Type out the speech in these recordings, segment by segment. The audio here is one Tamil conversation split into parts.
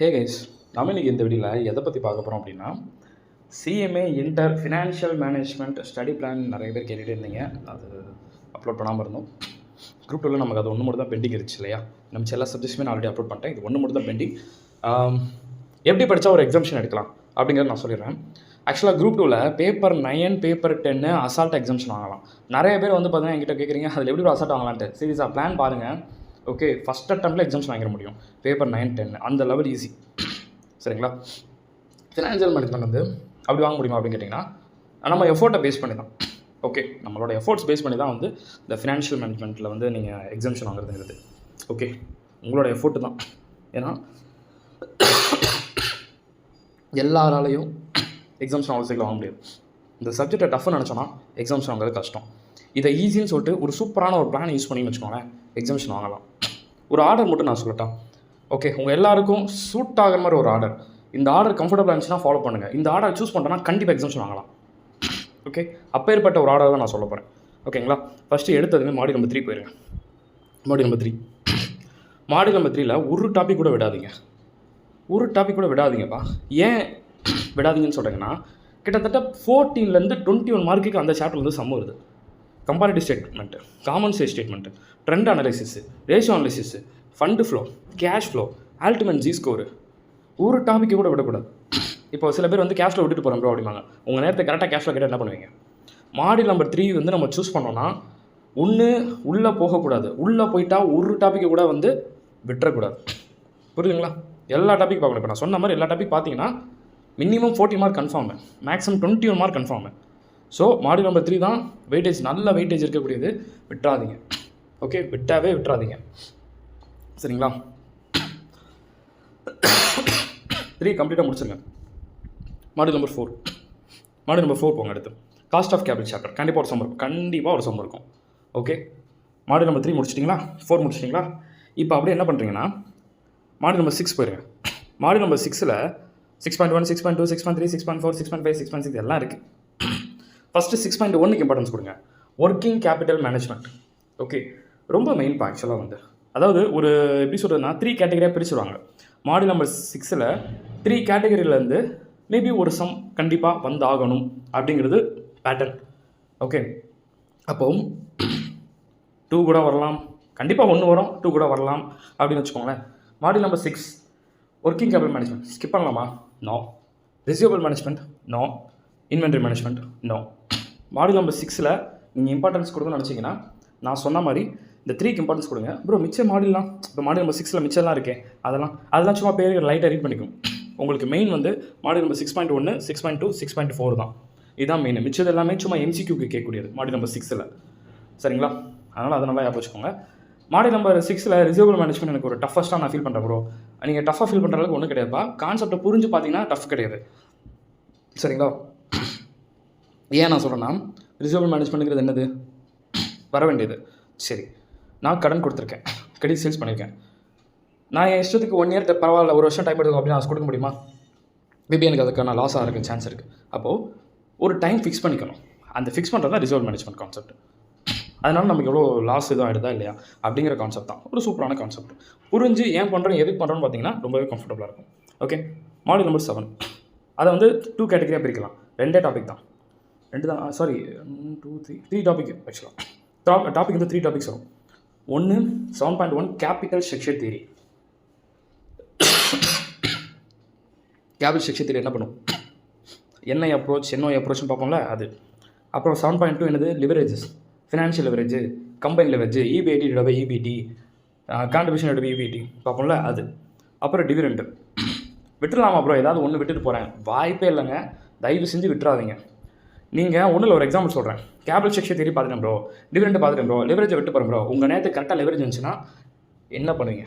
ஹே கைஸ், நம்ம இன்றைக்கி இந்த வீடியோவில் எதை பற்றி பார்க்க போகிறோம் அப்படின்னா, CMA inter financial management study plan நிறைய பேர் கேட்டுகிட்டே இருந்தீங்க. அது அப்லோட் பண்ணாமல் இருந்தோம். குரூப் 2ல் நமக்கு அது ஒன்று மட்டும் தான் பெண்டிங் இருந்துச்சு இல்லையா? நம்ம எல்லா சப்ஜெக்ட்ஸுமே நான் ஆல்ரெடி அப்லோட் பண்ணிட்டேன். இது ஒன்று மட்டும் தான் பெண்டிங். எப்படி படித்தா ஒரு எக்ஸாம்ஷன் எடுக்கலாம் அப்படிங்கிறத நான் சொல்லிடுறேன். ஆக்சுவலாக குரூப் 2ல் பேப்பர் 9 பேப்பர் 10 அசால்ட் எக்ஸாம்ஷன் வாங்கலாம். நிறைய பேர் வந்து பார்த்தீங்கன்னா என்கிட்ட கேட்குறீங்க, அதில் எப்படி ஒரு அசால்ட் வாங்கலான்ட்டு. சீரியஸாக பிளான் பாருங்கள். ஓகே, ஃபஸ்ட் அட்டம்ப்டில் எக்ஸாம்ஸ் வாங்கிட முடியும். பேப்பர் 9, 10 அந்த லெவல் ஈஸி. சரிங்களா? ஃபினான்ஷியல் மேனேஜ்மெண்ட் வந்து அப்படி வாங்க முடியுமா அப்படின்னு கேட்டிங்கன்னா, நம்ம எஃபோர்ட்டை பேஸ் பண்ணி தான். ஓகே, நம்மளோட எஃபோர்ட்ஸ் பேஸ் பண்ணி தான் வந்து இந்த ஃபினான்ஷியல் மேனேஜ்மெண்ட்டில் வந்து நீங்கள் எக்ஸாம்ஷன் வாங்குறதுங்கிறது. ஓகே, உங்களோட எஃபோர்ட்டு தான். ஏன்னா எல்லாராலையும் எக்ஸாம்ஷன் அவ்வளோ சீக்கிரம் வாங்க முடியாது. இந்த சப்ஜெக்டை டஃப்னு நினச்சோன்னா எக்ஸாம்ஷன் வாங்குறது கஷ்டம். இதை ஈஸின்னு சொல்லிட்டு ஒரு சூப்பரான ஒரு பிளான் யூஸ் பண்ணி வச்சுக்கோங்களேன், எக்ஸாம்ஷன் வாங்கலாம். ஒரு ஆர்டர் மட்டும் நான் சொல்லட்டா? ஓகே, உங்கள் எல்லாருக்கும் சூட் ஆகிற மாதிரி ஒரு ஆர்டர். இந்த ஆர்டர் கம்ஃபர்டபுளாக இருந்துச்சுன்னா ஃபாலோ பண்ணுங்கள். இந்த ஆர்டர் சூஸ் பண்ணுறேன்னா கண்டிப்பாக எக்ஸாம்ஷன் வாங்கலாம். ஓகே, அப்பேற்பட்ட ஒரு ஆர்டர் தான் நான் சொல்ல போகிறேன். ஓகேங்களா? ஃபஸ்ட்டு எடுத்ததுமே மாடி நம்பர் 3 போயிருங்க. மாடி நம்பர் 3 மாடி நம்பர் 3ல் ஒரு டாபிக் கூட விடாதீங்க. ஒரு டாபிக் கூட விடாதீங்கப்பா. ஏன் விடாதீங்கன்னு சொல்கிறீங்கன்னா, கிட்டத்தட்ட 14லேருந்து 21 மார்க்குக்கு அந்த சாப்டர் வந்து சம் வருது. Comparative statement, common size statement, trend analysis, ratio analysis, fund flow, cash flow, Altman Z score, ஒரு டாப்பிக்கை கூட விடக்கூடாது. இப்போ சில பேர் வந்து கேஷில் விட்டுட்டு போகிறோம் ப்ரோ அப்படிம்பாங்க. உங்கள் நேரத்தை கரெக்டாக கேஷில் கேட்டால் என்ன பண்ணுவீங்க? மாடியூல் நம்பர் 3 வந்து நம்ம சூஸ் பண்ணோன்னா, ஒன்று உள்ளே போகக்கூடாது. உள்ளே போயிட்டால் ஒரு டாப்பிக்கை கூட வந்து விட்டுறக்கூடாது. புரியுதுங்களா? எல்லா டாபிக் பார்க்கணும். இப்போ நான் சொன்ன மாதிரி எல்லா டாபிக் பார்த்தீங்கன்னா minimum 40 mark confirm, maximum 21 mark confirm. So module number 3 தான் வெயிட்டேஜ், நல்ல வெயிட்டேஜ் இருக்கக்கூடியது. விட்டுறாதீங்க. ஓகே, விட்டுறாதீங்க. சரிங்களா? 3 கம்ப்ளீட்டாக முடிச்சுருங்க. மாடியூல் நம்பர் 4 போங்க. அடுத்து காஸ்ட் ஆஃப் கேபிட்டல் சாப்டர் கண்டிப்பாக ஒரு சம் இருக்கும். Okay, module number 3 முடிச்சிட்டிங்களா? 4 முடிச்சிட்டிங்களா? இப்போ அப்படியே என்ன பண்ணுறீங்கன்னா, மாடியூல் நம்பர் 6 போயிருங்க. மாடியூல் நம்பர் 6ல் 6.1, 6.2, 6.3, 6.4, 6.5, 6.6 எல்லாம் இருக்குது. ஃபஸ்ட்டு 6.1க்கு இம்பார்ட்டன்ஸ் கொடுங்க. Working capital management. ஓகே, ரொம்ப மெயின்ப்பா ஆக்சுவலாக வந்து. அதாவது ஒரு எப்படி சொல்கிறதுனா 3 கேட்டகரியாக பிரிச்சுருவாங்க. மாடியூல் நம்பர் 6ல் 3 கேட்டகரியிலேருந்து மேபி ஒரு சம் கண்டிப்பாக வந்து ஆகணும் அப்படிங்கிறது பேட்டர்ன். ஓகே, அப்போ 2 கூட வரலாம், கண்டிப்பாக 1 வரும், 2 கூட வரலாம் அப்படின்னு வச்சுக்கோங்களேன். Module number 6 working capital management skip பண்ணலாமா? No. Receivable management? No. Inventory management? No. Module number 6ல் நீங்கள் இம்பார்ட்டன்ஸ் கொடுக்கணும்னு நினச்சிங்கன்னா, நான் சொன்ன மாதிரி இந்த 3க்கு இம்பார்ட்டன்ஸ் கொடுங்க. ப்ரோ மிச்சம் மாடியூல்லாம், இப்போ மாடியூல் நம்பர் 6ல் மிச்சம்லாம் இருக்கேன், அதெல்லாம் சும்மா பேர் லைட்டாக ரீட் பண்ணிக்கும். உங்களுக்கு மெயின் வந்து மாடியூல் நம்பர் 6.1, 6.2, 6.4 தான். இதுதான் மெயின். மிச்சது எல்லாமே சும்மா MCQக்கு கேட்கக்கூடியது மாடியூல் நம்பர் 6ல். சரிங்களா? அதனால் அதை நல்லா ஞாபகம் வச்சுக்கோங்க. மாடியூல் நம்பர் 6ல் ரிசீவபிள் மேனேஜ்மெண்ட் எனக்கு ஒரு டஃபஸ்ட்டாக நான் ஃபீல் பண்ணுறேன் ப்ரோ. நீங்கள் டஃபாக ஃபீல் பண்ணுற அளவுக்கு ஒன்றும் கிடையாதுப்பா. கான்செப்டை புரிஞ்சு பார்த்தீங்கன்னா டஃப் கிடையாது. சரிங்களா? ஏன் நான் சொல்கிறேன்னா, ரிசீவபிள் மேனேஜ்மெண்ட்டுங்கிறது என்னது? வர வேண்டியது. சரி, நான் கடன் கொடுத்துருக்கேன், கிரெடிட் சேல்ஸ் பண்ணியிருக்கேன். நான் என் இஷ்டத்துக்கு 1 இயர் பரவாயில்ல, 1 வருஷம் டைம் எடுக்கும் அப்படின்னு நான் கொடுக்க முடியுமா? மேபி எனக்கு அதுக்கான லாஸ் ஆகிறதுக்கு சான்ஸ் இருக்குது. அப்போது ஒரு டைம் ஃபிக்ஸ் பண்ணிக்கணும். அந்த ஃபிக்ஸ் பண்ணுறது தான் ரிசர்வ் மேனேஜ்மெண்ட் கான்செப்ட். அதனால நமக்கு எவ்வளோ லாஸ் எதுவும் ஆகிடுதா இல்லையா அப்படிங்கிற கான்செப்ட் தான். ஒரு சூப்பரான கான்செப்ட். புரிஞ்சு ஏன் பண்ணுறோம் எதுக்கு பண்ணுறோன்னு பார்த்தீங்கன்னா ரொம்பவே கம்ஃபர்டபுளாக இருக்கும். ஓகே, மாடியூல் நம்பர் 7 அதை வந்து 2 கேட்டகரியாக பிரிக்கலாம். 2 டாபிக் தான். 2 தான், சாரி 2, 3 டாபிக் ஆக்சுவலாக. டாபிக் வந்து 3 டாபிக்ஸ் வரும். 1 7.1 capital structure theory. Capital structure theory என்ன பண்ணும்? என்ஒய் அப்ரோச்னு பார்ப்போம்ல அது. அப்புறம் 7.2 என்னது? Leverages, financial leverage, combine leverage, EBIT/EBT, கான்ட்ரிபியூஷன்/EBT பார்ப்போம்ல அது. அப்புறம் டிவிடெண்ட். விட்டுடலாமா ப்ரோ? ஏதாவது ஒன்று விட்டுட்டு போகிறேன், வாய்ப்பே இல்லைங்க. தயவு செஞ்சு விட்டுறாதீங்க. நீங்கள் ஒன்றில் ஒரு எக்ஸாம்பிள் சொல்கிறேன். கேபிட்டல் ஸ்ட்ரக்சர் தியரி பார்த்துட்டேன் ப்ரோ, டிவிடெண்ட் பார்த்துட்டேன் ப்ரோ, லிவரேஜை விட்டு போகிறேன் ப்ரோ. உங்கள் நேரத்துக்கு கரெக்டாக லிவரேஜ் இருந்துச்சுன்னா என்ன பண்ணுவீங்க?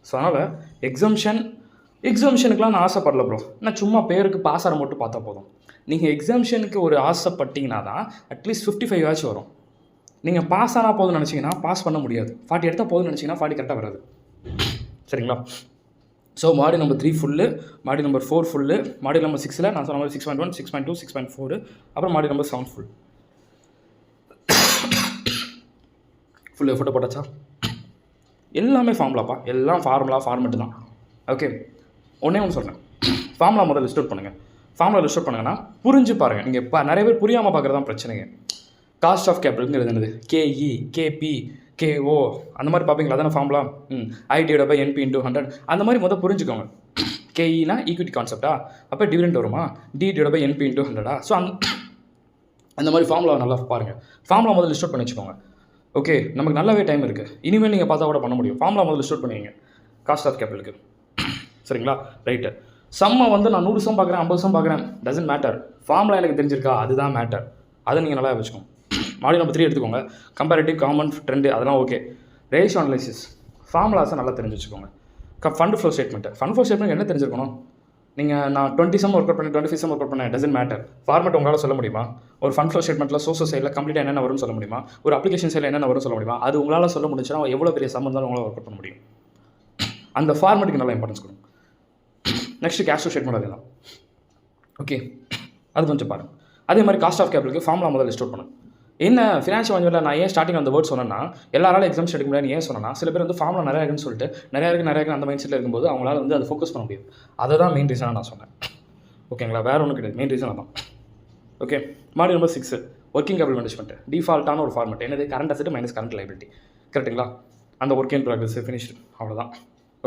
ஸோ அதனால் எக்ஸாம்ஷனுக்குலாம் நான் ஆசைப்படல ப்ரோ. நான் சும்மா பேருக்கு பாஸ் ஆகிற மட்டும் பார்த்தா போதும். நீங்கள் எக்ஸாம்ஷனுக்கு ஒரு ஆசைப்பட்டீங்கன்னா தான் அட்லீஸ்ட் 55 ஆச்சும் வரும். நீங்கள் பாஸ் ஆனால் போதும்னு நினச்சிங்கன்னா பாஸ் பண்ண முடியாது. 40 எடுத்தால் போதும்னு நினச்சிங்கன்னா 40 கரெக்டாக வராது. சரிங்களா? So module number 3 full, module number 4 full, module number 6ல் நான் சொன்ன மாதிரி 6.1, 6.2, 6.4, அப்புறம் மாடியூல் நம்பர் 7 ஃபுல் எஃபோர்ட்டை போட்டாச்சா? எல்லாமே ஃபார்முலாப்பா, எல்லாம் ஃபார்மெட்டு தான். ஓகே, ஒன்று சொல்கிறேன், ஃபார்முலா முதல்ல லிஸ்ட் அவுட் பண்ணுங்கள். ஃபார்முலா லிஸ்ட் அவுட் பண்ணுங்கன்னா புரிஞ்சு பாருங்கள். நீங்கள் இப்போ நிறைய பேர் புரியாமல் பார்க்குறது தான் பிரச்சனைங்க. காஸ்ட் ஆஃப் கேபிட்டலுங்கிறது என்னது? கேஇ, கேபி, கேஓ அந்த மாதிரி பார்ப்பீங்களா? அதான ஃபார்முலா. I/NP × 100 அந்த மாதிரி முதல் புரிஞ்சுக்கோங்க. கேஇனா ஈக்விட்டி கான்செப்டா, அப்போ டிவிடெண்ட் வருமா? D/NP × 100. ஸோ அந்த மாதிரி ஃபார்முலா நல்லா பாருங்கள். ஃபார்முலா முதல்ல லிஸ்ட் அவுட் பண்ணி வச்சுக்கோங்க. ஓகே, நமக்கு நல்லாவே டைம் இருக்குது. இனிமேல் நீங்கள் பார்த்தா கூட பண்ண முடியும். ஃபார்முலா முதல்ல லிஸ்ட் அவுட் பண்ணுவீங்க காஸ்ட் ஆஃப் கேபிட்டலுக்கு. சரிங்களா? ரைட்டு. சம்மை வந்து நான் 100 சம் பார்க்குறேன், 50 சம் பார்க்குறேன், டசன்ட் மேட்டர். ஃபார்முலா எனக்கு தெரிஞ்சிருக்கா, அதுதான் மேட்டர். அதை நீங்கள் நல்லா வச்சுக்கோங்க. மாடியூல் நம்பர் 3 எடுத்துக்கோங்க. கம்பேரிட்டிவ், காமன், ட்ரெண்டு அதெல்லாம் ஓகே. ரேஷியோ அனலைசிஸ், ஃபார்முலாஸை நல்லா தெரிஞ்சு வச்சுக்கோங்க. ஃபண்ட் ஃப்ளோ ஸ்டேட்மெண்ட் என்ன தெரிஞ்சிருக்கணும்? நீங்கள் நான் 20 சம் ஒர்க் அவுட் பண்ணேன், 25 சம் ஒர்க் அவுட் பண்ணேன், டசன்ட் மேட்டர். ஃபார்மெட் உங்களால் சொல்ல முடியுமா? ஒரு ஃபண்ட் ஃப்ளோ ஸ்டேட்மெண்ட்டில் சோர்ஸ் சைடில் கம்ப்ளீட்டாக என்னென்ன வரும்னு சொல்ல முடியுமா? ஒரு அப்ளிகேஷன் சைடில் என்னென்ன வரும்னு சொல்ல முடியுமா? அது உங்களால் சொல்ல முடிச்சுன்னா எவ்வளோ பெரிய சம் இருந்தாலும் உங்களால் ஒர்க் அவுட் பண்ண முடியும். அந்த ஃபார்மெட்டுக்கு நல்லா இம்பார்ட்டன்ஸ் கொடுங்க. நெக்ஸ்ட்டு கேஷ் ஃப்ளோ ஸ்டேட்மெண்ட் அதெல்லாம் ஓகே, அது கொஞ்சம் பாருங்கள். அதே மாதிரி காஸ்ட் ஆஃப் கேபிட்டலுக்கு ஃபார்முலா முதல்ல லிஸ்ட் அவுட் பண்ணுங்க. என்ன ஃபினான்ஷியல் மேனேஜ்மெண்ட்டில் நான் ஏன் ஸ்டார்டிங் அந்த வேர்ட் சொன்னேன்னா, எல்லாராலும் எக்ஸாம்ஸ் எடுக்க முடியாது ஏன் சொன்னேன்னா, சில பேர் வந்து ஃபார்முலா நிறையா இருக்குன்னு சொல்லிட்டு நிறையா இருக்குது அந்த மைண்ட் செட்டில் இருக்கும்போது அவங்களால வந்து அதை ஃபோக்கஸ் பண்ண முடியாது. அதை தான் மெயின் ரீசனாக நான் சொன்னேன். ஓகேங்களா? வேறு ஒன்றும் கிடையாது, மெயின் ரீசன் அதான். Okay, module number 6 working capital management. டிஃபால்ட்டான ஒரு ஃபார்மெட் என்னது? Current asset minus current liability. கரெக்டுங்களா? அந்த ஒர்க் இன் ப்ராக்ரஸ் ஃபினிஷ்டு, அவ்வளோதான்.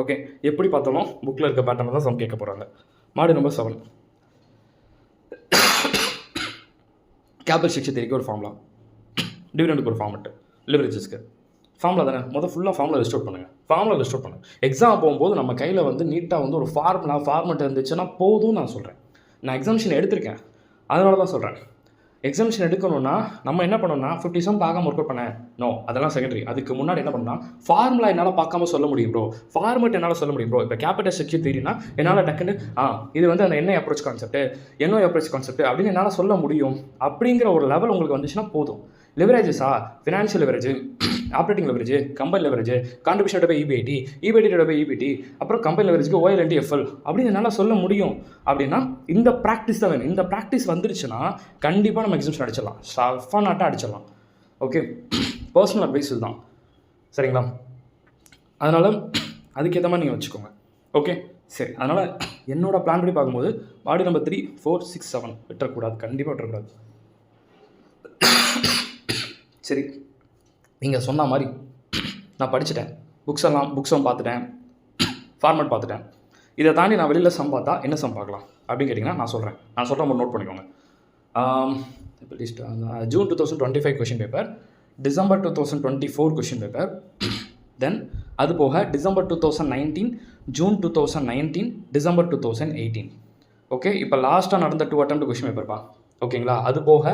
ஓகே, எப்படி பார்த்தாலும் புக்கில் இருக்க பேட்டர்னில் தான் சம் கேட்க போகிறாங்க. மாடியூல் நம்பர் 7 கேபிட்டல் ஸ்ட்ரக்சர் தெரிவிக்க ஒரு ஃபார்முலா, டிவிடெண்டுக்கு ஒரு ஃபார்மெட்டு, லிவரேஜஸ்க்கு ஃபார்முலா தானே. ஃபுல்லாக ஃபார்முலா லிஸ்ட் அவுட் பண்ணுங்கள். ஃபார்முலா லிஸ்ட் அவுட் பண்ணுங்கள். எக்ஸாம் போகும்போது நம்ம கையில் வந்து நீட்டாக வந்து ஒரு ஃபார்மெட் இருந்துச்சுன்னா போதும் நான் சொல்கிறேன். நான் எக்ஸாமிஷன் எடுத்திருக்கேன், அதனால தான் சொல்கிறேன். எக்ஸாமிஷன் எடுக்கணும்னா நம்ம என்ன பண்ணணும்னா 50 சம் பார்க்காம ஒர்க் அவுட் பண்ணேன். நோ, அதெல்லாம் செகண்டரி. அதுக்கு முன்னாடி என்ன பண்ணால் ஃபார்முலா என்னால் பார்க்காம சொல்ல முடியும் ப்ரோ, ஃபார்மெட் என்னால் சொல்ல முடியும் ப்ரோ. இப்போ கேபிட்டல் ஸ்ட்ரக்சர் தெரியும்னா என்னால் டக்குன்னு இது வந்து அந்த என்ஐ அப்ரோச் கான்செப்ட் அப்படின்னு என்னால் சொல்ல முடியும். அப்படிங்கிற ஒரு லெவல் உங்களுக்கு வந்துச்சுன்னா போதும். லிவரேஜஸா, financial leverage, operating leverage, company leverage, contribution by EBIT, அப்புறம் கம்பெனி லிவரேஜ்க்கு OL/FL அப்படின்னு என்னால் சொல்ல முடியும். அப்படின்னா இந்த ப்ராக்டிஸ் தான் வேணும். இந்த ப்ராக்டிஸ் வந்துருச்சுன்னா கண்டிப்பாக நம்ம எக்ஸாம்ஸ் அடிச்சிடலாம், சஃபானாட்டாக அடிச்சிடலாம். ஓகே, பர்சனல் அட்வைஸ் தான், சரிங்களா? அதனால் அதுக்கேற்ற மாதிரி நீங்கள் வச்சுக்கோங்க. ஓகே, சரி. அதனால் என்னோடய பிளான் படி பார்க்கும்போது மாடியூல் நம்பர் 3, 4, 6, 7 விட்டுறக்கூடாது, கண்டிப்பாக விட்டுறக்கூடாது. சரி, நீங்கள் சொன்ன மாதிரி நான் படிச்சுட்டேன், புக்ஸும் பார்த்துட்டேன், ஃபார்மெட் பார்த்துட்டேன். இதை தாண்டி நான் வெளியில் சம் பார்த்தா என்ன சம் பார்க்கலாம் அப்படின்னு கேட்டிங்கன்னா நான் சொல்கிறேன் நோட் பண்ணிக்கோங்க. இப்போ list June 2025 question paper, December 2024 question paper, then அது போக டிசம்பர் 2019, ஜூன் 2019, டிசம்பர் 2018. ஓகே, இப்போ லாஸ்ட்டாக நடந்த 2 அட்டெம்ப்ட் கொஷின் பேப்பர்ப்பா. ஓகேங்களா? அது போக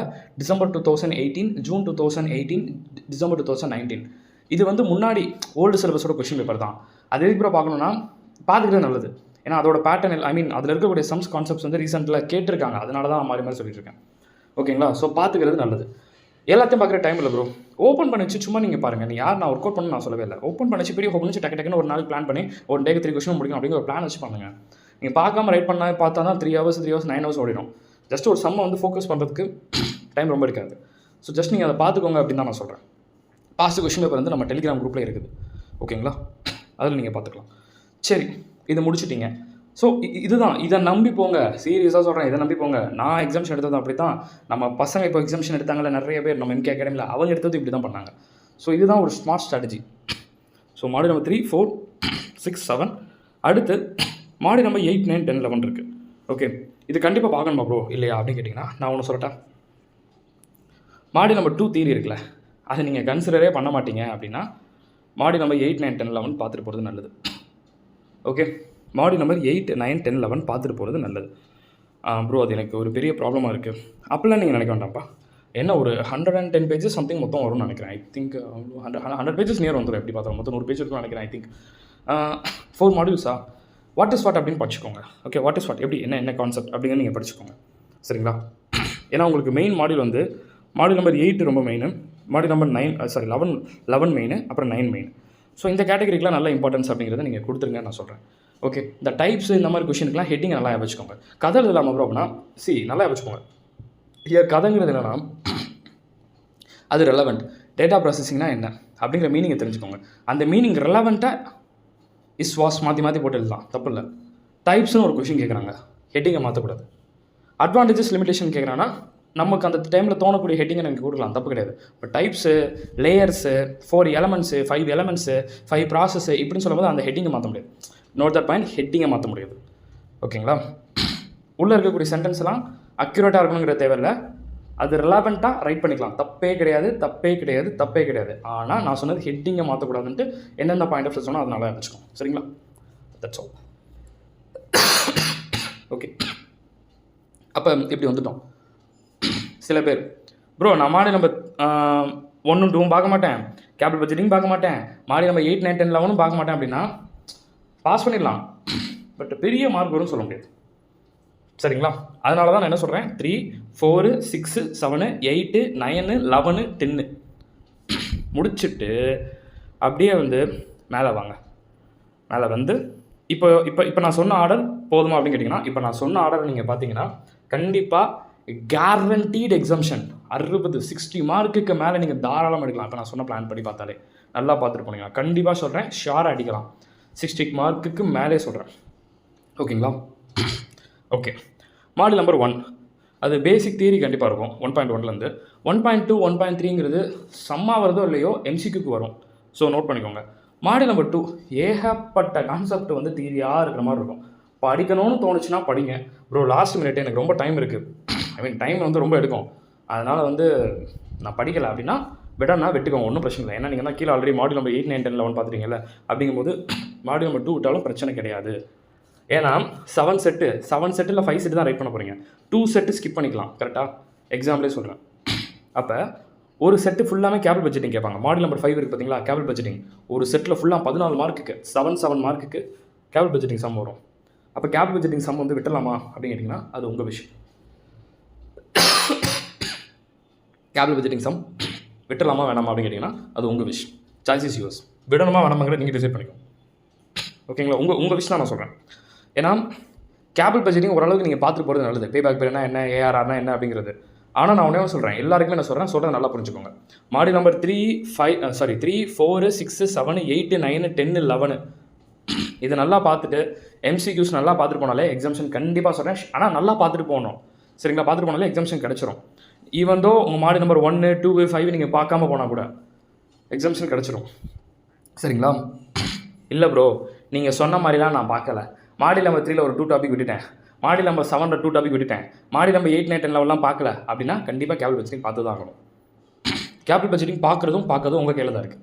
டிசம்பர் 2018, ஜூன் 2018, டிசம்பர் 2019. இது வந்து முன்னாடி ஓல்டு சிலபஸோட கொஷின் பேப்பர் தான். அது எதுக்கு கூட பார்க்கணுன்னா பார்த்துக்கிட்டே நல்லது. ஏன்னா அதோட பேட்டர்ன் அதில் இருக்கக்கூடிய சம்ஸ் கான்செப்ட்ஸ் வந்து ரீசெண்டில் கேட்டிருக்காங்க, அதனால தான் மாதிரி சொல்லிட்டு இருக்கேன். ஓகேங்களா? ஸோ பார்த்துக்கிறது நல்லது. எல்லாத்தையும் பார்க்குற டைம் இல்லை ப்ரோ. ஓப்பன் பண்ணி வச்சு சும்மா நீங்கள் பாருங்கள். நீ யார் நான் ஒர்க் அவுட் பண்ண நான் சொல்லவே இல்லை. ஓப்பன் பண்ணி பெரிய ஓப்பன் வச்சு டக்குன்னு ஒரு நாளைக்கு பிளான் பண்ணி ஒரு டேக்கு 3 கொஸ்டின் முடிக்கும் அப்படிங்கிற ஒரு பிளான் வச்சு பண்ணுங்கள். நீங்கள் பார்க்காம ரைட் பண்ணால் பார்த்தா தான் 3 hours 9 hours ஓடிடும். ஜஸ்ட் ஒரு சம்மை வந்து ஃபோக்கஸ் பண்ணுறதுக்கு டைம் ரொம்ப இருக்காது. ஸோ ஜஸ்ட் நீங்கள் அதை பார்த்துக்கோங்க அப்படின்னு தான் நான் சொல்கிறேன். பாஸ்ட் கொஸ்டின் பேப்பர் வந்து நம்ம டெலிகிராம் குரூப்பில் இருக்குது. ஓகேங்களா? அதில் நீங்கள் பார்த்துக்கலாம். சரி, இதை முடிச்சுட்டீங்க. ஸோ இதுதான், இதை நம்பி போங்க. சீரியஸாக சொல்கிறேன், இதை நம்பி போங்க. நான் எக்ஸாம்ஷன் எடுத்தது அப்படி தான். நம்ம பசங்க இப்போ எக்ஸாம்ஷன் எடுத்தாங்கல்ல நிறைய பேர், நம்ம MK அகாடமியில் அவங்க எடுத்தது இப்படி தான் பண்ணாங்க. ஸோ இதுதான் ஒரு smart strategy. So module number 3, 4, 6, 7. அடுத்து மாடியூல் நம்பர் 8, 9, 10, 11 இருக்குது. ஓகே, இது கண்டிப்பாக பார்க்கணுமா ப்ரோ இல்லையா அப்படின்னு கேட்டிங்கன்னா நான் ஒன்று சொல்லட்டா. மாடியூல் நம்பர் 2 தியரி இருக்குல்ல, அதை நீங்கள் கன்சிடரே பண்ண மாட்டீங்க அப்படின்னா மாடியூல் நம்பர் 8, 9, 10, 11 பார்த்துட்டு போகிறது நல்லது. ஓகே, மாடியூல் நம்பர் 8, 9, 10, 11 பார்த்துட்டு போகிறது நல்லது. ப்ரோ அது எனக்கு ஒரு பெரிய ப்ராப்ளமாக இருக்குது அப்படிலாம் நீங்கள் நினைக்க வேண்டாம்ப்பா. என்ன ஒரு 110 pages சம்திங் மொத்தம் வரும்னு நினைக்கிறேன். ஐ திங்க் 100 pages நியர் வந்துடும். எப்படி பார்த்தாலும் மொத்தம் 100 pages இருக்குன்னு நினைக்கிறேன். ஐ திங்க் 4 modules-ஆ வாட் இஸ் வாட் அப்படின்னு படிச்சுக்கோங்க. ஓகே, வாட் இஸ் வாட் எப்படி என்ன கான்செப்ட் அப்படிங்கிற நீங்கள் படிச்சுக்கோங்க, சரிங்களா? ஏன்னா உங்களுக்கு மெயின் மாடியூல் வந்து மாடியூல் நம்பர் 8 ரொம்ப மெயின், மாடியூல் நம்பர் 11 மெயின், அப்புறம் 9 மெயின். ஸோ இந்த கேட்டகரிக்கெலாம் நல்ல இம்பார்ட்டன்ஸ் அப்படிங்கிறத நீங்கள் கொடுத்துருங்க நான் சொல்கிறேன். ஓகே, இந்த டைப்ஸ் இந்த மாதிரி கொஷினுக்குலாம் ஹெட்டிங் நல்லா வச்சுக்கோங்க. கதை இல்லாமல் ப்ரோ அப்படின்னா நல்லா வச்சுக்கோங்க. இயர் கதைங்கிறது என்னென்னா அது ரெலவெண்ட். டேட்டா ப்ராசஸிங்னா என்ன அப்படிங்கிற மீனிங்கை தெரிஞ்சுக்கோங்க. அந்த மீனிங் ரெலவெண்ட்டாக வாஸ் மாற்றி போட்டு எழுதலாம், தப்பு இல்லை. டைப்ஸ்னு ஒரு கொஷின் கேட்குறாங்க, ஹெட்டிங்கை மாற்றக்கூடாது. அட்வான்டேஜஸ் லிமிடேஷன் கேட்குறாங்கன்னா நமக்கு அந்த டைமில் தோணக்கூடிய ஹெட்டிங்கை நீங்கள் கொடுக்கலாம், தப்பு கிடையாது. இப்போ types, layers, 4 elements, 5 elements, 5 process இப்படின்னு சொல்லும்போது அந்த ஹெட்டிங்கை மாற்ற முடியாது. நோட் தட் பாயிண்ட், ஹெட்டிங்கை மாற்ற முடியாது. ஓகேங்களா? உள்ளே இருக்கக்கூடிய சென்டென்ஸ்லாம் அக்யூரேட்டாக இருக்கணுங்கிற தேவையில்லை, அது ரிலவெண்ட்டாக ரைட் பண்ணிக்கலாம். தப்பே கிடையாது, தப்பே கிடையாது, தப்பே கிடையாது. ஆனால் நான் சொன்னது ஹெட்டிங்கை மாற்றக்கூடாதுன்ட்டு எந்தெந்த பாயிண்ட் ஆஃப் சொன்னால் அதனால வச்சுக்கோங்க. சரிங்களா? That's all. ஓகே, அப்போ இப்படி வந்துட்டோம். சில பேர் ப்ரோ நான் மாடி நம்பர் 1 2 பார்க்க மாட்டேன், கேபிள் பட்ஜெட்டிங் பார்க்க மாட்டேன், மாடி நம்பர் 8 9 10 11 பார்க்க மாட்டேன் அப்படின்னா பாஸ் பண்ணிடலாம், பட் பெரிய மார்க் வரும்னு சொல்ல முடியாது. சரிங்களா? அதனால தான் நான் என்ன சொல்கிறேன், 3 4 6 7 8 9 11 10 முடிச்சுட்டு அப்படியே வந்து மேலே வாங்க. மேலே வந்து இப்போ இப்போ இப்போ நான் சொன்ன ஆர்டர் போதுமா அப்படின்னு கேட்டிங்கன்னா, இப்போ நான் சொன்ன ஆர்டர் நீங்கள் பார்த்தீங்கன்னா கண்டிப்பாக கேரண்டீட் எக்ஸம்ஷன் 60 மார்க்குக்கு மேலே நீங்கள் தாராளமாக எடுக்கலாம். இப்போ நான் சொன்ன பிளான் படி பார்த்தாலே நல்லா பார்த்துட்டு போனீங்கன்னா கண்டிப்பாக சொல்கிறேன், ஷாராக அடிக்கலாம். 60 மார்க்குக்கு மேலே சொல்கிறேன். ஓகேங்களா? ஓகே, மாடல் நம்பர் 1 அது பேசிக் தியரி கண்டிப்பாக இருக்கும். 1.1லேருந்து 1.2 1.3ங்கிறது சம்மா வருதோ இல்லையோ எம்சிக்யூக்கு வரும். ஸோ நோட் பண்ணிக்கோங்க. மாடல் நம்பர் 2 ஏகப்பட்ட கான்செப்ட் வந்து தியரியாக இருக்கிற மாதிரி இருக்கும். படிக்கணும்னு தோணுச்சுன்னா படிங்க. ப்ரோ லாஸ்ட் மினிட் எனக்கு ரொம்ப டைம் இருக்குது, டைம் வந்து ரொம்ப எடுக்கும், அதனால் வந்து நான் படிக்கலை அப்படின்னா விடனா வெட்டுக்கோங்க, ஒன்றும் பிரச்சனை இல்லை. ஏன்னா நீங்கள் தான் கீழே ஆல்ரெடி மாடல் நம்பர் 8 9 10 11 பார்த்துட்டீங்கல்ல, அப்படிங்கும்போது மாடல் நம்பர் 2 விட்டாலும் பிரச்சனை கிடையாது. ஏன்னா 7 செட்டில் 5 செட்டு தான் ரைட் பண்ண போகிறீங்க. 2 செட்டு ஸ்கிப் பண்ணிக்கலாம். கரெக்டாக எக்ஸாம்பிளே சொல்கிறேன். அப்போ ஒரு செட்டு ஃபுல்லாமே கேபிள் பட்ஜெட்டிங் கேட்பாங்க. மாடல் நம்பர் 5 இருக்குது பார்த்தீங்களா, கேபிள் பட்ஜெட்டிங் ஒரு செட்டில் ஃபுல்லாக 14 மார்க்குக்கு 7 மார்க்குக்கு கேபிள் பட்ஜெட்டிங் சம் வரும். அப்போ கேபிள் பட்ஜெட்டிங் சம் வந்து விட்டலாமா அப்படின்னு கேட்டிங்கன்னா அது உங்கள் விஷயம். கேபிள் பட்ஜெட்டிங் சம் விட்டலாமா வேணாமா அப்படின்னு கேட்டிங்கன்னா அது உங்கள் விஷயம். Choice is yours. விடணுமா வேணாமாங்கிற நீங்கள் டிசைட் பண்ணிக்கோ. ஓகேங்களா? உங்கள் விஷயம் தான் நான் சொல்கிறேன். ஏன்னா கேபிள் பட்ஜெட்டிங் ஓரளவுக்கு நீங்கள் பார்த்துட்டு போகிறது நல்லது. பேபேக் பீரியட்னா என்ன, ஏஆர்ஆர்னா என்ன அப்படிங்கிறது. ஆனால் நான் ஒன்றே சொல்கிறேன், எல்லாருக்குமே நான் சொல்கிறேன் நல்லா புரிஞ்சுக்கோங்க. மாடல் நம்பர் 3 4 6 7 8 9 10 11 இது நல்லா பார்த்துட்டு எம்சிக்யூஸ் நல்லா பார்த்துட்டு போனாலே எக்ஸாம்ஷன் கண்டிப்பாக சொல்கிறேன். ஆனால் நல்லா பார்த்துட்டு போகணும். சரிங்களா? பார்த்துட்டு போனாலே எக்ஸாம்ஷன் கிடச்சிரும். ஈவன் தோ உங்கள் மாடல் நம்பர் 1 2 5 நீங்கள் பார்க்காம போனால் கூட எக்ஸாம்ஷன் கிடச்சிரும். சரிங்களா? இல்லை ப்ரோ நீங்கள் சொன்ன மாதிரிலாம் நான் பார்க்கல, மாடல் நம்பர் 3ல் ஒரு 2 டாபிக் விட்டுட்டேன், மாடல் நம்பர் 7ல் 2 டாபிக் விட்டுட்டேன், மாடல் நம்பர் 8 9 10 11 பார்க்கல அப்படின்னா கண்டிப்பாக கேபிள் பட்ஜெட்டிங் பார்த்து தான் ஆகணும். கேபிள் பட்ஜெட்டிங் பார்க்குறதும் உங்கள் கையில் தான் இருக்குது.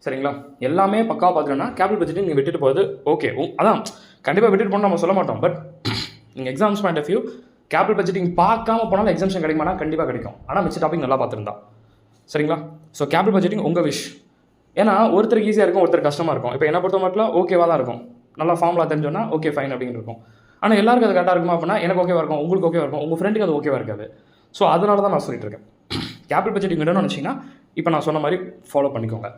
சரிங்களா? எல்லாமே பக்காவாக பார்த்துட்டோன்னா கேபிள் பட்ஜெட்டிங் நீங்கள் விட்டுட்டு போகிறது ஓகே. அதான் கண்டிப்பாக விட்டுட்டு போகணும் நம்ம சொல்ல மாட்டோம். பட் நீங்கள் exams point of view cable budgeting பார்க்காம போனாலும் எக்ஸாம்ஷன் கிடைக்குமானா கண்டிப்பாக கிடைக்கும். ஆனால் மிச்ச டாபிக் நல்லா பார்த்துருந்தா. சரிங்களா? ஸோ கேபிள் பட்ஜெட்டிங் உங்கள் விஷ். ஏன்னா ஒருத்தருக்கு ஈஸியாக இருக்கும், ஒருத்தர் கஷ்டமாக இருக்கும். இப்போ என்ன பொறுத்த மட்டும் ஓகேவாக தான் இருக்கும், நல்லா ஃபார்முலா தெரிஞ்சோன்னா ஓகே ஃபைன் அப்படின்னு இருக்கும். ஆனால் எல்லாருக்கும் அது கரெக்டாக இருக்குமா அப்படின்னா எனக்கு ஓகேவாக இருக்கும், உங்களுக்கு ஓகேவாக இருக்கும், உங்கள் ஃப்ரெண்டுக்கு அது ஓகேவாக இருக்காது. ஸோ அதனால தான் நான் சொல்லிட்டு இருக்கேன். கேபிள் பட்ஜெட்டிங் விடணும்னு நினச்சிங்கன்னா இப்போ நான் சொன்ன மாதிரி ஃபாலோ பண்ணிக்கோங்க.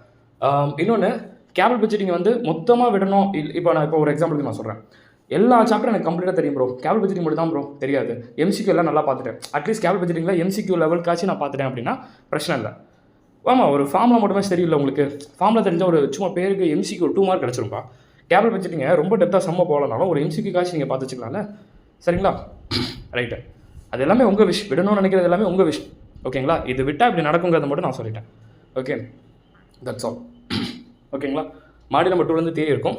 இன்னொன்று கேபிள் பட்ஜெட்டிங் வந்து மொத்தமாக விடணும். இப்போ ஒரு எக்ஸாம்பிளுக்கு நான் சொல்கிறேன், எல்லா சாப்டரும் எனக்கு கம்ப்ளீட்டாக தெரியும் ப்ரோ, கேபிள் பட்ஜெட்டிங் மட்டும் தான் ப்ரோ தெரியாது, எம்சிக்யூ எல்லாம் நல்லா பார்த்துட்டேன், அட்லீஸ்ட் கேபிள் பட்ஜெட்டிங்கில் எம்சிக்யூ லெவலுக்காச்சும் நான் பார்த்துட்டேன் அப்படின்னா பிரச்சனை இல்லை. ஆமாம், ஒரு ஃபார்முலா மட்டுமே தெரியல உங்களுக்கு, ஃபார்முலா தெரிஞ்ச ஒரு சும்மா பேருக்கு எம்சிக்யூ 2 மார்க் கிடச்சிருப்பா. கேபிள் பட்ஜெட்டிங்க ரொம்ப டெப்த்தாக செம்ம போகலனாலும் ஒரு எம்சிக்யூ காசு நீங்கள் பார்த்து வச்சுக்கலாம்ல. சரிங்களா? ரைட்டு, அது எல்லாமே உங்கள் விஷ். விடணும்னு நினைக்கிறது எல்லாமே உங்கள் விஷ். ஓகேங்களா? இது விட்டால் இப்படி நடக்குங்கிறத மட்டும் நான் சொல்லிட்டேன். Okay, that's all. ஓகேங்களா? மாடல் நம்பர் 2லேருந்து தேடி இருக்கும்.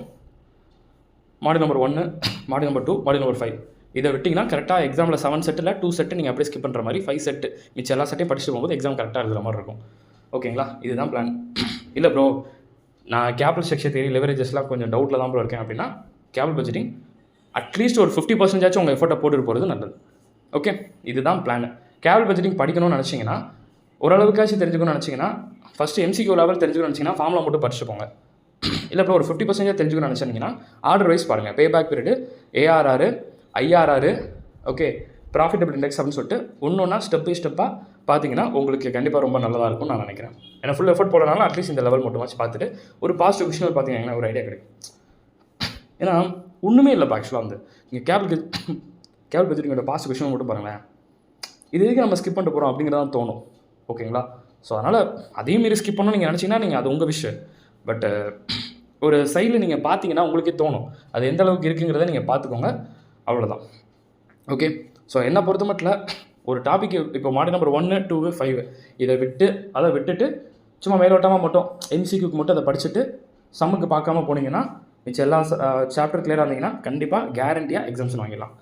Model number 1, model number 2, model number 5 இதை விட்டிங்கன்னா கரெக்டாக எக்ஸாமில் 7 செட்டில் 2 செட்டு நீங்கள் அப்படியே ஸ்கிப் பண்ணுற மாதிரி 5 செட்டு மிச்சம் எல்லா செட்டையும் படிச்சுட்டு போகும்போது எக்ஸாம் கரெக்டாக எழுதுகிற மாதிரி இருக்கும். ஓகேங்களா? இதுதான் பிளான். இல்லை ப்ரோ நான் கேபிள் ஸ்ட்ரக்சர் தேரி லெவரேஜஸ்லாம் கொஞ்சம் டவுட்டில் தான் ப்ரோ இருக்கேன் அப்படின்னா கேபிள் பட்ஜெட்டிங் அட்லீஸ்ட் ஒரு 50% உங்கள் எஃபர்ட்டை போட்டுட்டு போகிறது நல்லது. ஓகே, இதுதான் பிளான். கேபிள் பட்ஜெட்டிங் படிக்கணும்னு நினச்சிங்கன்னா, ஓரளவுக்காச்சும் தெரிஞ்சுக்கணும்னு நினச்சிங்கன்னா, ஃபஸ்ட்டு எம்சிக்யூ லெவல் தெரிஞ்சுக்கணும்னு நினச்சிங்கன்னா ஃபார்முலா மட்டும் படிச்சுட்டு போங்க. இல்லை இப்போ ஒரு 50% தெரிஞ்சுக்கணும்னு நினச்சிங்கன்னா ஆர்டர் வைஸ் பாருங்கள். Pay back period, ARR, IRR, okay, profitable index அப்படின்னு சொல்லிட்டு ஒன்று ஸ்டெப் பை ஸ்டெப்பாக பார்த்தீங்கன்னா உங்களுக்கு கண்டிப்பாக ரொம்ப நல்லதாக இருக்கும்னு நான் நினைக்கிறேன். ஏன்னா ஃபுல் எஃபர்ட் போடனாலும் அட்லீஸ்ட் இந்த லெவல் மட்டும் வச்சு பார்த்துட்டு ஒரு பாசிட்டிவ் விஷயம் பார்த்தீங்கன்னா ஒரு ஐடியா கிடைக்கும். ஏன்னா ஒன்றுமே இல்லைப்பா ஆக்சுவலாக வந்து நீங்கள் கேபிள் பட்ஜெட்டிங்கோட பாசிட்டிவ் விஷயம் மட்டும் பாருங்களேன், இது எதுக்கு நம்ம ஸ்கிப் பண்ணிட்டு போகிறோம் அப்படிங்கிறதான் தோணும். ஓகேங்களா? ஸோ அதனால் அதையும் மீறி ஸ்கிப் பண்ணணும் நீங்கள் நினச்சிங்கன்னா நீங்கள் அது உங்கள் விஷயம். பட் ஒரு சைடில் நீங்கள் பார்த்தீங்கன்னா உங்களுக்கே தோணும் அது எந்த அளவுக்கு இருக்குங்கிறத நீங்கள் பார்த்துக்கோங்க. அவ்வளோதான். ஓகே. ஸோ என்னை பொறுத்த மட்டும் ஒரு டாபிக் இப்போ மாடல் நம்பர் 1, 2, 5 இதை விட்டுட்டு சும்மா மேலோட்டமாக மட்டும் எம்சிக்யூக்கு மட்டும் அதை படிச்சுட்டு சம்முக்கு பார்க்காம போனீங்கன்னா மிச்சம் எல்லா சாப்டர் கிளியராக இருந்தீங்கன்னா கண்டிப்பாக கேரண்டியாக எக்ஸாம்ஷன் வாங்கிடலாம்.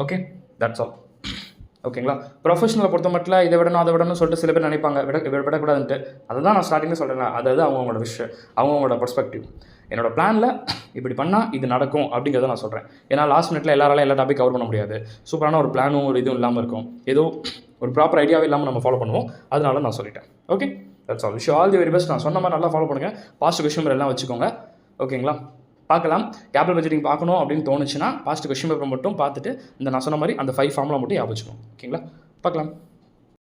Okay, that's all. ஓகேங்களா? ப்ரொஃபஷனலை பொறுத்த மட்டும் இதை விடணும் அதை விடணும்னு சொல்லிட்டு சில பேர் நினைப்பாங்க விடக்கூடாதுன்ட்டு. அதை தான் நான் ஸ்டார்டிங்கில் சொல்கிறேன். அதாவது அவங்களோட விஷயம், அவங்களோட பர்ஸ்பெக்டிவ். என்னோட பிளானில் இப்படி பண்ணால் இது நடக்கும் அப்படிங்கிறத நான் சொல்கிறேன். ஏன்னா லாஸ்ட் மினிட்ல எல்லாராலையும் எல்லா டாபிக் கவர் பண்ண முடியாது. சூப்பரான ஒரு பிளானும் ஒரு இதுவும் இல்லாமல் இருக்கும். ஏதோ ஒரு ப்ராப்பர் ஐடியாவே இல்லாமல் நம்ம ஃபாலோ பண்ணுவோம். அதனால நான் சொல்லிட்டேன். Okay, that's all. Wish all the very best. நான் சொன்ன மாதிரி நல்லா ஃபாலோ பண்ணுங்கள். பாஸ்ட் கொஸ்டின் பேப்பர் எல்லாம் வச்சுக்கோங்க. ஓகேங்களா? பார்க்கலாம். கேபிட்டல் பட்ஜெட்டிங் பார்க்கணும் அப்படின்னு தோணுச்சுன்னா பாஸ்ட் கொஸ்டின் பேப்பர் மட்டும் பார்த்துட்டு இந்த நான் சொன்ன மாதிரி அந்த 5 ஃபார்முலா மட்டும் ஞாபகம் வச்சுக்கணும். ஓகேங்களா? பார்க்கலாம்.